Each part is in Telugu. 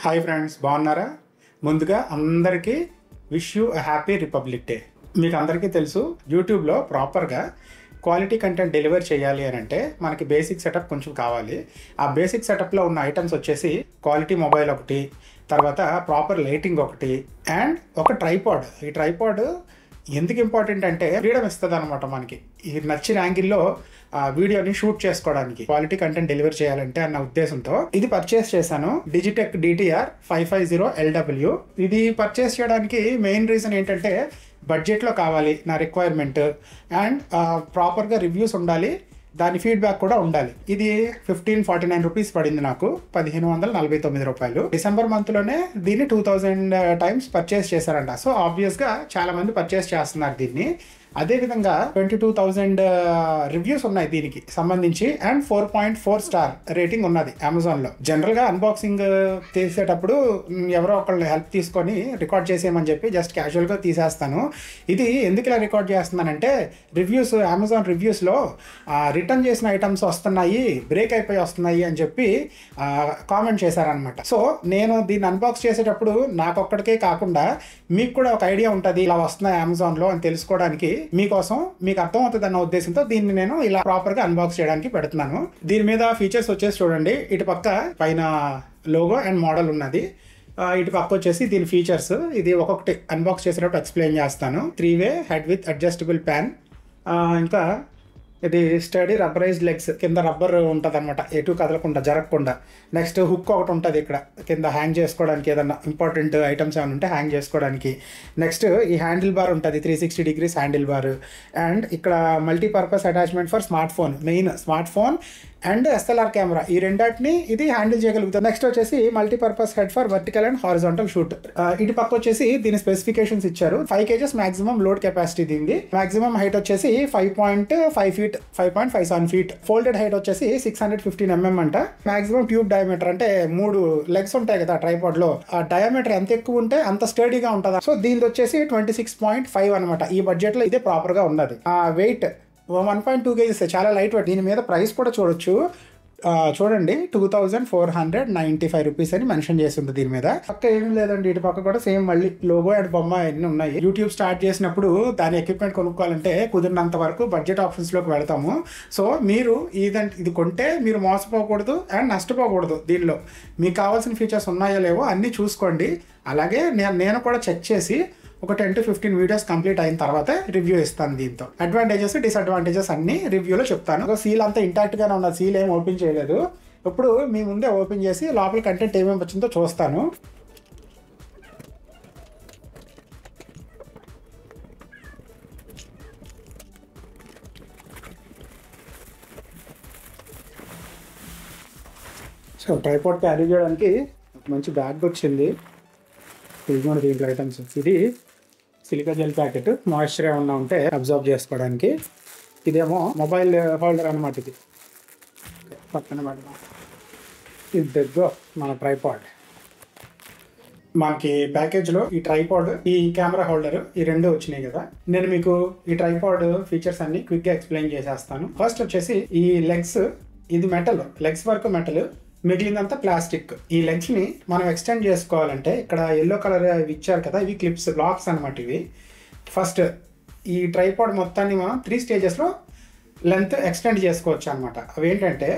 హాయ్ ఫ్రెండ్స్, బాగున్నారా? ముందుగా అందరికీ wish you a happy republic day. మీకు అందరికీ తెలుసు, యూట్యూబ్లో ప్రాపర్గా క్వాలిటీ కంటెంట్ డెలివర్ చేయాలి అని అంటే మనకి బేసిక్ సెటప్ కొంచెం కావాలి. ఆ బేసిక్ సెటప్లో ఉన్న ఐటమ్స్ వచ్చేసి క్వాలిటీ మొబైల్ ఒకటి, తర్వాత ప్రాపర్ లైటింగ్ ఒకటి, అండ్ ఒక ట్రైపాడ్. ఈ ట్రైపాడ్ ఎందుకు ఇంపార్టెంట్ అంటే ఫ్రీడమ్ ఇస్తుంది అనమాట మనకి. ఈ నచ్చిన యాంగిల్లో వీడియోని షూట్ చేసుకోవడానికి, క్వాలిటీ కంటెంట్ డెలివర్ చేయాలంటే అన్న ఉద్దేశంతో ఇది పర్చేస్ చేశాను. Digitek DTR 550LW. ఇది పర్చేస్ చేయడానికి మెయిన్ రీజన్ ఏంటంటే బడ్జెట్లో కావాలి నా రిక్వైర్మెంట్, అండ్ ప్రాపర్గా రివ్యూస్ ఉండాలి, దాని ఫీడ్బ్యాక్ కూడా ఉండాలి. ఇది 1549 రూపీస్ పడింది నాకు, 1549 రూపాయలు. డిసెంబర్ మంత్లోనే దీన్ని 2000 టైమ్స్ పర్చేస్ చేశారంట. సో ఆబ్వియస్గా చాలా మంది పర్చేస్ చేస్తున్నారు దీన్ని. అదేవిధంగా 22,000 రివ్యూస్ ఉన్నాయి దీనికి సంబంధించి, అండ్ 4.4 స్టార్ రేటింగ్ ఉన్నది అమెజాన్లో. జనరల్గా అన్బాక్సింగ్ తీసేటప్పుడు ఎవరో ఒకళ్ళు హెల్ప్ తీసుకొని రికార్డ్ చేసేయమని చెప్పి జస్ట్ క్యాజువల్గా తీసేస్తాను. ఇది ఎందుకు ఇలా రికార్డ్ చేస్తున్నానంటే రివ్యూస్, అమెజాన్ రివ్యూస్లో రిటర్న్ చేసిన ఐటమ్స్ వస్తున్నాయి, బ్రేక్ అయిపోయి వస్తున్నాయి అని చెప్పి కామెంట్ చేశారనమాట. సో నేను దీన్ని అన్బాక్స్ చేసేటప్పుడు నాకొక్కడికే కాకుండా మీకు కూడా ఒక ఐడియా ఉంటుంది ఇలా వస్తున్నాయి అమెజాన్లో అని తెలుసుకోవడానికి, మీకోసం మీకు అర్థమవుతుంది అన్న ఉద్దేశంతో దీన్ని నేను ఇలా ప్రాపర్గా అన్బాక్స్ చేయడానికి పెడుతున్నాను. దీని మీద ఫీచర్స్ వచ్చేసి చూడండి, ఇటు పక్క పైన లోగో అండ్ మోడల్ ఉన్నది, ఇటు పక్క వచ్చేసి దీని ఫీచర్స్. ఇది ఒక్కొక్కటి అన్బాక్స్ చేసేటప్పుడు ఎక్స్ప్లెయిన్ చేస్తాను. 3-way head with adjustable pan, ఇంకా ఇది స్టడీ రబ్బరైజ్డ్ లెగ్స్, కింద రబ్బర్ ఉంటుంది అనమాట, ఎటు కదలకుండా జరగకుండా. నెక్స్ట్ హుక్ ఒకటి ఉంటుంది ఇక్కడ కింద హ్యాంగ్ చేసుకోవడానికి, ఏదన్నా ఇంపార్టెంట్ ఐటమ్స్ ఏమైనా ఉంటే హ్యాంగ్ చేసుకోవడానికి. నెక్స్ట్ ఈ హ్యాండిల్ బార్ ఉంటుంది, 360 degrees హ్యాండిల్ బార్. అండ్ ఇక్కడ multipurpose attachment for smart phone, main smart phone and SLR camera, ఈ రెండాటిని ఇది హ్యాండిల్ చేయగలుగుతుంది. నెక్స్ట్ వచ్చేసి multipurpose head for vertical and horizontal shoot. ఇటు పక్క వచ్చేసి దీని స్పెసిఫికేషన్స్ ఇచ్చారు. 5 kgs మాక్సిమం లోడ్ కెపాసిటీ దీనిది. మాక్సిమం హైట్ వచ్చేసి 5.5 feet, 5.57 feet. ఫోల్డెడ్ హైట్ వచ్చేసి 615 mm అంట. మాక్సిమం ట్యూబ్ డయామీటర్, అంటే 3 లెగ్స్ ఉంటాయి కదా ట్రైపాడ్ లో, ఆ డయామీటర్ ఎంత ఎక్కువ ఉంటే అంత స్టడీగా ఉంటుంది. సో దీనిది వచ్చేసి 26.5 అనమాట. ఈ బడ్జెట్ లో ఇదే ప్రాపర్ గా ఉన్నది. ఆ వెయిట్ 1.2 kgs, చాలా లైట్ వెయిట్. దీని మీద ప్రైస్ కూడా చూడొచ్చు, చూడండి 2495 రూపీస్ అని మెన్షన్ చేస్తుంది దీని మీద. పక్క ఏమీ లేదండి, ఇటు పక్క కూడా సేమ్ మళ్ళీ లోగో అండ్ బొమ్మ అన్నీ ఉన్నాయి. యూట్యూబ్ స్టార్ట్ చేసినప్పుడు దాని ఎక్విప్మెంట్ కొనుక్కోవాలంటే కుదిరినంత వరకు బడ్జెట్ ఆప్షన్స్లోకి వెళ్తాము. సో మీరు ఇది కొంటే మీరు మోసపోకూడదు అండ్ నష్టపోకూడదు. దీనిలో మీకు కావాల్సిన ఫీచర్స్ ఉన్నాయో లేవో అన్నీ చూసుకోండి. అలాగే నేను కూడా చెక్ చేసి ఒక 10 to 15 వీడియోస్ కంప్లీట్ అయిన తర్వాత రివ్యూ ఇస్తాను. దీంతో అడ్వాంటేజెస్, డిసడ్వాంటేజెస్ అన్ని రివ్యూలో చెప్తాను. సీల్ అంతా ఇంటాక్ట్గానే ఉన్న, సీల్ ఏం ఓపెన్ చేయలేదు. ఇప్పుడు మీ ముందే ఓపెన్ చేసి లోపల కంటెంట్ ఏమేమి వచ్చిందో చూస్తాను. సో ట్రైపాడ్ క్యారీ చేయడానికి మంచి బ్యాగ్ వచ్చింది. ఇదిగోండి దీంట్లో ఐటమ్స్. ఇది సిలికా జెల్ ప్యాకెట్, మాయిశ్చర్ ఏమన్నా ఉంటే అబ్జర్వ్ చేసుకోవడానికి. ఇదేమో మొబైల్ హోల్డర్ అనమాట. ఇది పక్కన పెడదాం. ఇది దగ్గర మన ట్రైపాడ్. మనకి ప్యాకేజ్లో ఈ ట్రైపాడ్, ఈ కెమెరా హోల్డర్, ఈ రెండు వచ్చినాయి కదా. నేను మీకు ఈ ట్రైపాడ్ ఫీచర్స్ అన్ని క్విక్గా ఎక్స్ప్లెయిన్ చేసేస్తాను. ఫస్ట్ వచ్చేసి ఈ లెగ్స్, ఇది మెటల్, లెగ్స్ వరకు మెటల్, మిగిలిందంతా ప్లాస్టిక్. ఈ లెగ్స్ ని మనం ఎక్స్టెండ్ చేసుకోవాలంటే ఇక్కడ ఎల్లో కలర్ ఇచ్చారు కదా, ఇవి క్లిప్స్, లాక్స్ అనమాట. ఇవి ఫస్ట్ ఈ ట్రైపాడ్ మొత్తాన్ని మనం 3 స్టేజెస్లో లెంత్ ఎక్స్టెండ్ చేసుకోవచ్చు అనమాట. అవి ఏంటంటే,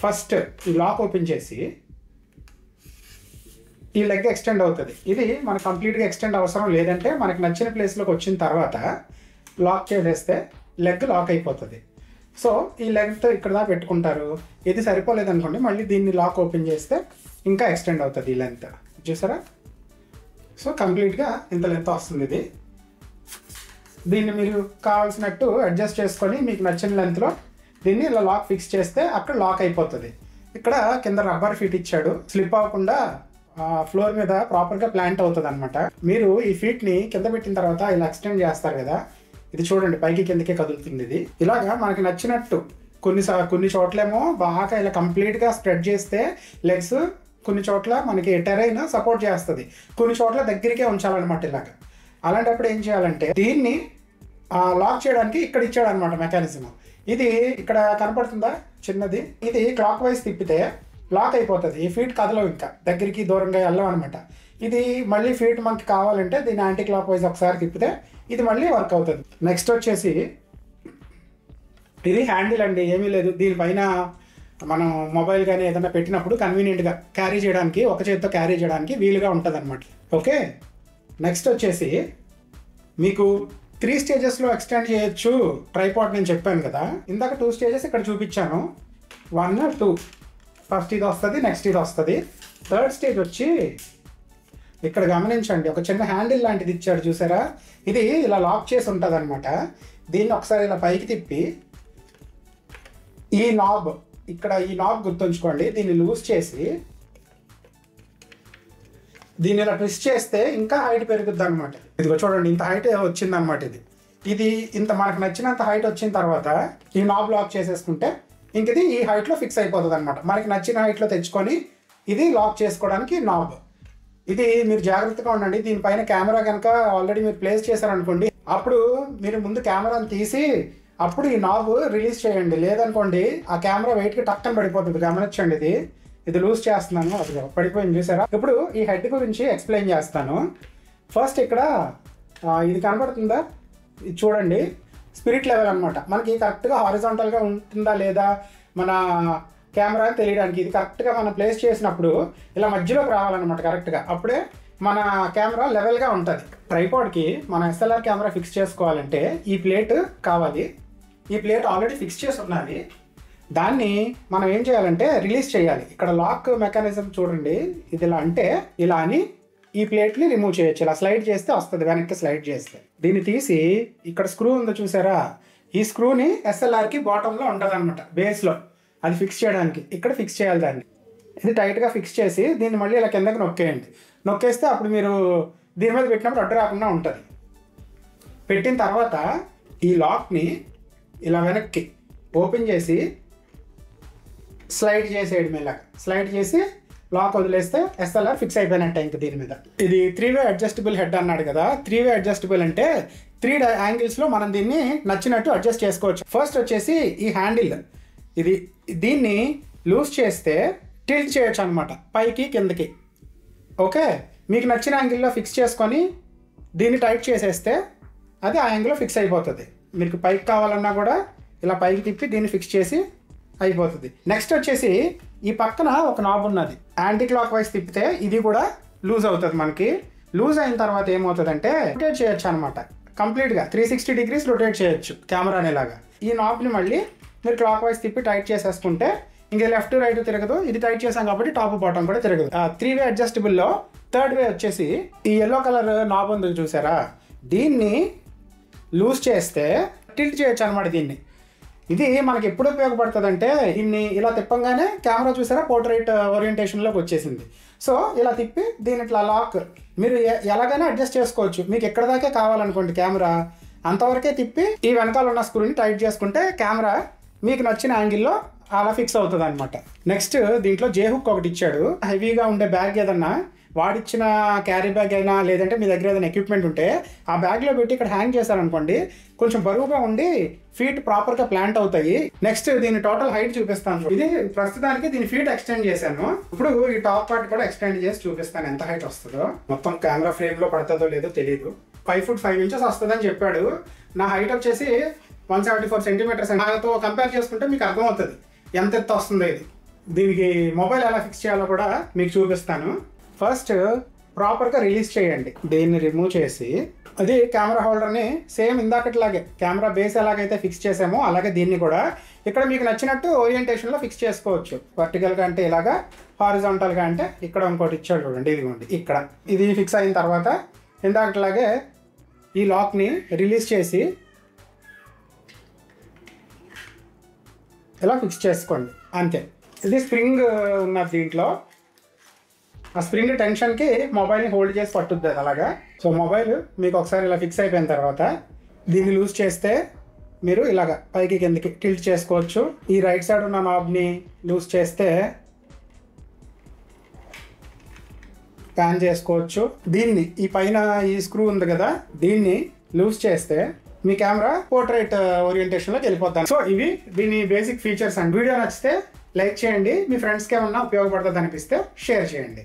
ఫస్ట్ ఈ లాక్ ఓపెన్ చేసి ఈ లెగ్ ఎక్స్టెండ్ అవుతుంది. ఇది మనకు కంప్లీట్గా ఎక్స్టెండ్ అవసరం లేదంటే మనకి నచ్చిన ప్లేస్లోకి వచ్చిన తర్వాత లాక్ చేసేస్తే లెగ్ లాక్ అయిపోతుంది. సో ఈ లెంత్ ఇక్కడ దాకా పెట్టుకుంటారు. ఇది సరిపోలేదు అనుకోండి, మళ్ళీ దీన్ని లాక్ ఓపెన్ చేస్తే ఇంకా ఎక్స్టెండ్ అవుతుంది ఈ లెంత్. చూసారా? సో కంప్లీట్గా ఇంత లెంత్ వస్తుంది ఇది. దీన్ని మీరు కావాల్సినట్టు అడ్జస్ట్ చేసుకొని మీకు నచ్చిన లెంత్లో దీన్ని ఇలా లాక్ ఫిక్స్ చేస్తే అక్కడ లాక్ అయిపోతుంది. ఇక్కడ కింద రబ్బర్ ఫీట్ ఇచ్చాడు, స్లిప్ అవ్వకుండా ఫ్లోర్ మీద ప్రాపర్గా ప్లాంట్ అవుతుంది అనమాట. మీరు ఈ ఫీట్ని కింద పెట్టిన తర్వాత ఇలా ఎక్స్టెండ్ చేస్తారు కదా, ఇది చూడండి పైకి కిందకే కదులుతుంది. ఇది ఇలాగా మనకి నచ్చినట్టు కొన్ని చోట్లేమో బాగా ఇలా కంప్లీట్గా స్ప్రెడ్ చేస్తే లెగ్స్, కొన్ని చోట్ల మనకి టెరైన్ సపోర్ట్ చేస్తుంది, కొన్ని చోట్ల దగ్గరికే ఉంచాలన్నమాట ఇలాగా. అలాంటప్పుడు ఏం చేయాలంటే దీన్ని లాక్ చేయడానికి ఇక్కడ ఇచ్చాడు అనమాట మెకానిజం. ఇది ఇక్కడ కనపడుతుందా చిన్నది, ఇది క్లాక్ వైజ్ తిప్పితే లాక్ అయిపోతుంది. ఈ ఫీట్ కదలవు, ఇంకా దగ్గరికి దూరంగా వెళ్ళాం అనమాట. ఇది మళ్ళీ ఫీట్ మనకి కావాలంటే దీన్ని యాంటీ క్లాక్ వైజ్ ఒకసారి తిప్పితే ఇది మళ్ళీ వర్క్ అవుతుంది. నెక్స్ట్ వచ్చేసి ఇది హ్యాండిల్ అండి, ఏమీ లేదు. దీనిపైన మనం మొబైల్ కానీ ఏదైనా పెట్టినప్పుడు కన్వీనియంట్గా క్యారీ చేయడానికి, ఒక చేతితో క్యారీ చేయడానికి వీలుగా ఉంటుంది అనమాట. ఓకే, నెక్స్ట్ వచ్చేసి మీకు 3 స్టేజెస్లో ఎక్స్టెండ్ చేయొచ్చు ట్రైపాడ్. నేను చెప్పాను కదా ఇందాక 2 స్టేజెస్ ఇక్కడ చూపించాను, 1, 2. ఫస్ట్ ఇది వస్తుంది, నెక్స్ట్ ఇది వస్తుంది. థర్డ్ స్టేజ్ వచ్చి ఇక్కడ గమనించండి, ఒక చిన్న హ్యాండిల్ లాంటిది ఇచ్చాడు చూసారా, ఇది ఇలా లాక్ చేసి ఉంటుంది అనమాట. దీన్ని ఒకసారి ఇలా పైకి తిప్పి ఈ నాబ్, ఇక్కడ ఈ నాబ్ గుర్తుంచుకోండి, దీన్ని లూజ్ చేసి దీన్ని ఇలా ట్విస్ట్ చేస్తే ఇంకా హైట్ పెరుగుద్ది అనమాట. ఇదిగో చూడండి, ఇంత హైట్ వచ్చింది అనమాట. ఇది ఇంత మనకు నచ్చినంత హైట్ వచ్చిన తర్వాత ఈ నాబ్ లాక్ చేసేసుకుంటే ఇంక ఇది ఈ హైట్లో ఫిక్స్ అయిపోతుంది అనమాట. మనకి నచ్చిన హైట్లో తెచ్చుకొని ఇది లాక్ చేసుకోవడానికి నాబ్. ఇది మీరు జాగ్రత్తగా ఉండండి. దీనిపైన కెమెరా కనుక ఆల్రెడీ మీరు ప్లేస్ చేశారనుకోండి, అప్పుడు మీరు ముందు కెమెరాని తీసి అప్పుడు ఈ నాబ్ రిలీజ్ చేయండి. లేదనుకోండి ఆ కెమెరా వెయిట్కి టక్కన పడిపోతుంది. గమనించండి, ఇది లూజ్ చేస్తున్నాను, అది పడిపోయింది చూసారా. ఇప్పుడు ఈ హెడ్ గురించి ఎక్స్ప్లెయిన్ చేస్తాను. ఫస్ట్ ఇక్కడ ఇది కనబడుతుందా, ఇది చూడండి, స్పిరిట్ లెవెల్ అనమాట. మనకి కరెక్ట్గా హారిజాంటల్గా ఉంటుందా లేదా మన కెమెరా తెలియడానికి ఇది కరెక్ట్గా మనం ప్లేస్ చేసినప్పుడు ఇలా మధ్యలోకి రావాలన్నమాట కరెక్ట్గా. అప్పుడే మన కెమెరా లెవెల్గా ఉంటుంది. ట్రైపాడ్కి మన ఎస్ఎల్ఆర్ కెమెరా ఫిక్స్ చేసుకోవాలంటే ఈ ప్లేట్ కావాలి. ఈ ప్లేట్ ఆల్రెడీ ఫిక్స్ చేసి ఉన్నది. దాన్ని మనం ఏం చేయాలంటే రిలీజ్ చేయాలి. ఇక్కడ లాక్ మెకానిజం చూడండి, ఇది ఇలా అంటే ఇలా అని ఈ ప్లేట్ని రిమూవ్ చేయొచ్చు. ఇలా స్లైడ్ చేస్తే వస్తుంది, వెనక్కి స్లైడ్ చేస్తే. దీన్ని తీసి ఇక్కడ స్క్రూ ఉందో చూసారా, ఈ స్క్రూని ఎస్ఎల్ఆర్కి బాటంలో ఉంటుంది అనమాట, బేస్లో. అది ఫిక్స్ చేయడానికి ఇక్కడ ఫిక్స్ చేయాలి దాన్ని. ఇది టైట్గా ఫిక్స్ చేసి దీన్ని మళ్ళీ ఇలా కిందకి నొక్కేయండి. నొక్కేస్తే అప్పుడు మీరు దీని మీద పెట్టినప్పుడు అడ్డు రాకుండా ఉంటుంది. పెట్టిన తర్వాత ఈ లాక్ని ఇలా వెనక్కి ఓపెన్ చేసి స్లైడ్ చేసేయడం. ఇలా స్లైడ్ చేసి లాక్ వదిలేస్తే ఎస్ఎల్ఆర్ ఫిక్స్ అయిపోయినట్టే ఇంక దీని మీద. ఇది 3-వే అడ్జస్టబుల్ హెడ్ అన్నాడు కదా. 3-వే అడ్జస్టబుల్ అంటే 3 యాంగిల్స్లో మనం దీన్ని నచ్చినట్టు అడ్జస్ట్ చేసుకోవచ్చు. ఫస్ట్ వచ్చేసి ఈ హ్యాండిల్, దీన్ని లూజ్ చేస్తే టిల్ట్ చేయొచ్చు అనమాట, పైకి కిందకి. ఓకే, మీకు నచ్చిన యాంగిల్లో ఫిక్స్ చేసుకొని దీన్ని టైట్ చేసేస్తే అది ఆ యాంగిల్లో ఫిక్స్ అయిపోతుంది. మీకు పైకి కావాలన్నా కూడా ఇలా పైకి తిప్పి దీన్ని ఫిక్స్ చేసి అయిపోతుంది. నెక్స్ట్ వచ్చేసి ఈ పక్కన ఒక నాబ్ ఉన్నది, యాంటీ క్లాక్ వైజ్ తిప్పితే ఇది కూడా లూజ్ అవుతుంది. మనకి లూజ్ అయిన తర్వాత ఏమవుతుందంటే రొటేట్ చేయొచ్చు అనమాట, కంప్లీట్గా 360 degrees రొటేట్ చేయొచ్చు కెమెరాని ఇలాగా. ఈ నాబ్ని మళ్ళీ మీరు క్లాక్ వైజ్ తిప్పి టైట్ చేసేసుకుంటే ఇంక లెఫ్ట్ రైట్ తిరగదు. ఇది టైట్ చేసాం కాబట్టి టాప్ బాటం కూడా తిరగదు. 3-వే అడ్జస్టబుల్లో 3rd-వే వచ్చేసి ఈ ఎల్లో కలర్ నాబ్ ఉంది చూసారా, దీన్ని లూజ్ చేస్తే టిల్ట్ చేయొచ్చు అనమాట దీన్ని. ఇది మనకి ఎప్పుడు ఉపయోగపడుతుంది అంటే దీన్ని ఇలా తిప్పంగానే కెమెరా చూసారా పోర్ట్రైట్ ఓరియంటేషన్లోకి వచ్చేసింది. సో ఇలా తిప్పి దీని ఇట్లా లాక్ మీరు ఎలాగైనా అడ్జస్ట్ చేసుకోవచ్చు. మీకు ఎక్కడ దాకే కావాలనుకోండి కెమెరా, అంతవరకే తిప్పి ఈ వెనకాల ఉన్న స్క్రూని టైట్ చేసుకుంటే కెమెరా మీకు నచ్చిన యాంగిల్లో అలా ఫిక్స్ అవుతుంది అనమాట. నెక్స్ట్ దీంట్లో జేహుక్ ఒకటి ఇచ్చాడు. హెవీగా ఉండే బ్యాగ్ ఏదన్నా వాడిచ్చిన క్యారీ బ్యాగ్ అయినా లేదంటే మీ దగ్గర ఏదైనా ఎక్విప్మెంట్ ఉంటే ఆ బ్యాగ్లో పెట్టి ఇక్కడ హ్యాంగ్ చేశారనుకోండి, కొంచెం బరువుగా ఉండి ఫీట్ ప్రాపర్గా ప్లాంట్ అవుతాయి. నెక్స్ట్ దీని టోటల్ హైట్ చూపిస్తాను. ఇది ప్రస్తుతానికి దీని ఫీట్ ఎక్స్టెండ్ చేశాను. ఇప్పుడు ఈ టాప్ పార్ట్ కూడా ఎక్స్టెండ్ చేసి చూపిస్తాను ఎంత హైట్ వస్తుందో. మొత్తం కెమెరా ఫ్రేమ్లో పడుతుందో లేదో తెలియదు. 5 feet 5 inches వస్తుందని చెప్పాడు. నా హైట్ వచ్చేసి 174 centimeters. నాతో కంపేర్ చేసుకుంటే మీకు అర్థమవుతుంది ఎంత ఎత్తు వస్తుందో ఇది. దీనికి మొబైల్ ఎలా ఫిక్స్ చేయాలో కూడా మీకు చూపిస్తాను. ఫస్ట్ ప్రాపర్గా రిలీజ్ చేయండి. దీన్ని రిమూవ్ చేసి అది కెమెరా హోల్డర్ని సేమ్ ఇందాకట్లాగే కెమెరా బేస్ ఎలాగైతే ఫిక్స్ చేసామో అలాగే దీన్ని కూడా ఇక్కడ మీకు నచ్చినట్టు ఓరియంటేషన్లో ఫిక్స్ చేసుకోవచ్చు. వర్టికల్గా అంటే ఇలాగా, హారిజాంటల్గా అంటే ఇక్కడ ఇంకోటి ఇచ్చాడు చూడండి, ఇదిగోండి ఇక్కడ. ఇది ఫిక్స్ అయిన తర్వాత ఇందాకట్లాగే ఈ లాక్ని రిలీజ్ చేసి ఇలా ఫిక్స్ చేసుకోండి అంతే. ఇది స్ప్రింగ్ ఉన్నది దీంట్లో. ఆ స్ప్రింగ్ టెన్షన్కి మొబైల్ని హోల్డ్ చేసి పట్టుద్ది అలాగా. సో మొబైల్ మీకు ఒకసారి ఇలా ఫిక్స్ అయిపోయిన తర్వాత దీన్ని లూజ్ చేస్తే మీరు ఇలాగ పైకి కిందకి టిల్ట్ చేసుకోవచ్చు. ఈ రైట్ సైడ్ ఉన్న నాబ్ని లూజ్ చేస్తే ప్యాన్ చేసుకోవచ్చు. దీన్ని ఈ పైన ఈ స్క్రూ ఉంది కదా, దీన్ని లూజ్ చేస్తే మీ కెమెరా పోర్ట్రైట్ ఓరియంటేషన్లోకి వెళ్ళిపోతాను. సో ఇవి దీని బేసిక్ ఫీచర్స్ అండ్ వీడియో నచ్చితే లైక్ చేయండి. మీ ఫ్రెండ్స్కి ఏమన్నా ఉపయోగపడుతుంది అనిపిస్తే షేర్ చేయండి.